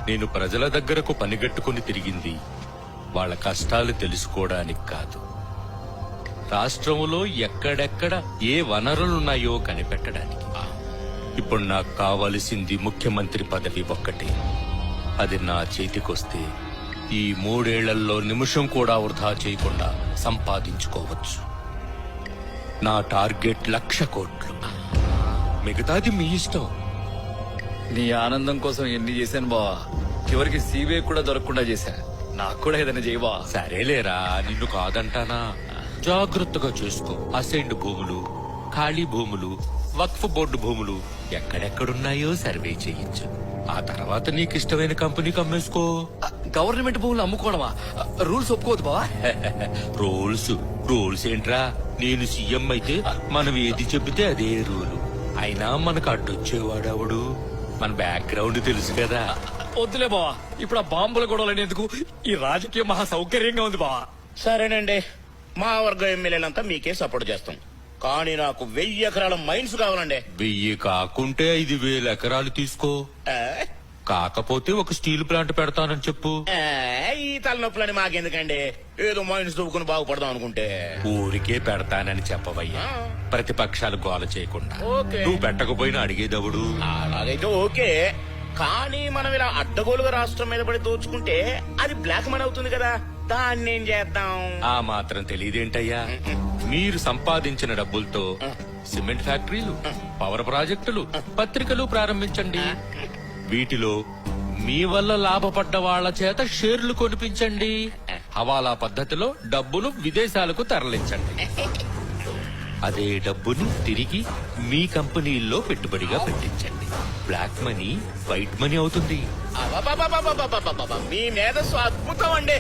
నేను ప్రజల దగ్గరకు పనిగట్టుకుని తిరిగింది వాళ్ళ కష్టాలు తెలుసుకోవడానికి కాదు, రాష్ట్రంలో ఎక్కడెక్కడ ఏ వనరులున్నాయో కనిపెట్టడానికి. ఇప్పుడు నాకు కావలసింది ముఖ్యమంత్రి పదవి ఒక్కటే. అది నా చేతికొస్తే ఈ 3 ఏళ్లలో నిమిషం కూడా వృధా చేయకుండా సంపాదించుకోవచ్చు. నా టార్గెట్ 1,00,000 కోట్లు. మిగతాది మీ ఇష్టం. నీ ఆనందం కోసం ఎన్ని చేశాను బావా, చివరికి సీబీఐ కూడా దొరకకుండా చేశా. నాకు కూడా ఏదైనా చేయవా? సరేలేరా, నిన్ను కాదంటానా. జాగ్రత్తగా చూసుకో. అసైన్డ్ భూములు, ఖాళీ భూములు, వక్ఫ్ బోర్డు భూములు ఎక్కడెక్కడున్నాయో సర్వే చేయించు. ఆ తర్వాత నీకిష్టమైన కంపెనీకి అమ్మేసుకో. గవర్నమెంట్ భూములు అమ్ముకోవడమా? రూల్స్ ఒప్పుకోవద్దు బావా. రూల్స్ ఏంట్రా? నేను సీఎం అయితే మనం ఏది చెబితే అదే రూలు. అయినా మనకు అడ్డొచ్చేవాడవుడు. మన బ్యాక్గ్రౌండ్ తెలుసు కదా. వద్దులే బావా, ఇప్పుడు ఆ బాంబుల గొడవలు ఎందుకు? ఈ రాజకీయం మహా సౌకర్యంగా ఉంది బావా. సరేనండి, మా వర్గం ఎమ్మెల్యేలంతా మీకే సపోర్ట్ చేస్తాం. కానీ నాకు 1000 ఎకరాల మైన్స్ కావాలండి. 1000 కాకుంటే 5,000 ఎకరాలు తీసుకో. ఆ? కాకపోతే ఒక స్టీల్ ప్లాంట్ పెడతానని చెప్పు. ఆ, ఈ తలనొప్పులని మాకెందుకండి? ఏదో మైన్స్ దువ్వుకుని బాగుపడదాం అనుకుంటే. ఊరికే పెడతానని చెప్పవయ్యా. ప్రతిపక్షాలు గోల చేయకుండా. ఓకే. నువ్వు పెట్టకపోయినా అడిగేదవుడు. అలాగైతే ఓకే. కానీ మనం ఇలా అడ్డగోలుగా రాష్ట్రం మీద పడి దోచుకుంటే అది బ్లాక్ మనీ అవుతుంది కదా. దాన్ని ఏం చేద్దాం? ఆ మాత్రం తెలియదేంటయ్యా? మీరు సంపాదించిన డబ్బులతో సిమెంట్ ఫ్యాక్టరీలు, పవర్ ప్రాజెక్టులు, పత్రికలు ప్రారంభించండి. వీటిలో మీ వల్ల లాభపడ్డ వాళ్ల చేత షేర్లు కొనిపించండి. హవాలా పద్ధతిలో డబ్బును విదేశాలకు తరలించండి. అదే డబ్బుని తిరిగి మీ కంపెనీల్లో పెట్టుబడిగా పెట్టించండి. బ్లాక్ మనీ వైట్ మనీ అవుతుంది. అబ్బబ్బబ్బబ్బబ్బబ్బబ్బబ్బ! మీ మేధస్సు అద్భుతం అండి.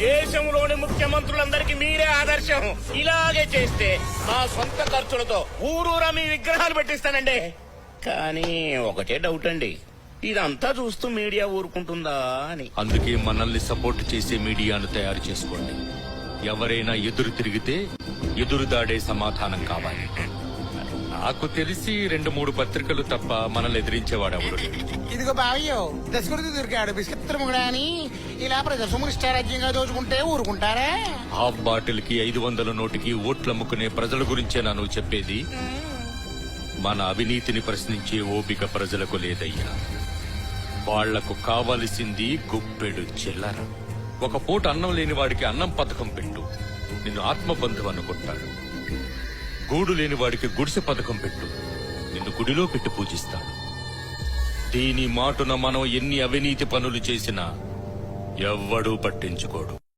దేశంలోని ముఖ్యమంత్రులందరికీ మీరే ఆదర్శం. ఇలాగే చేస్తే మా సొంత ఖర్చులతో ఊరూరా మీ విగ్రహాలు పెట్టిస్తానండి. కానీ ఒకటే డౌట్ అండి, ఇదంతా చూస్తూ మీడియా ఊరుకుంటుందా అని. అందుకే మనల్ని సపోర్ట్ చేసే మీడియాను తయారు చేసుకోండి. ఎవరైనా ఎదురు తిరిగితే ఎదురుదాడే సమాధానం కావాలి. నాకు తెలిసి 2-3 పత్రికలు తప్ప మనల్ని ఎదిరించేవాడెవడు లేడు. ఇదిగో బావయ్యో, దశకుడికి దొరికాడు బిస్కెత్తుముడా అని ఇలా ప్రజాసొమ్ముని ఇష్టారాజ్యంగా దోచుకుంటే ఊరుకుంటారా? హాఫ్ బాటిల్ కి 500 నోటికి ఓట్లమ్ముకునే ప్రజల గురించేనా నువ్వు చెప్పేది? మన అవినీతిని ప్రశ్నించే ఓపిక ప్రజలకు లేదయ్యా. వాళ్లకు కావలసింది గుప్పెడు చిల్లర. ఒక పూట అన్నం లేని వాడికి అన్నం పథకం పెట్టు, నిన్ను ఆత్మబంధువు అనుకుంటాడు. గూడు లేని వాడికి గుడిసె పథకం పెట్టు, నిన్ను గుడిలో పెట్టి పూజిస్తాడు. దీని మాటున మనం ఎన్ని అవినీతి పనులు చేసినా ఎవ్వడూ పట్టించుకోడు.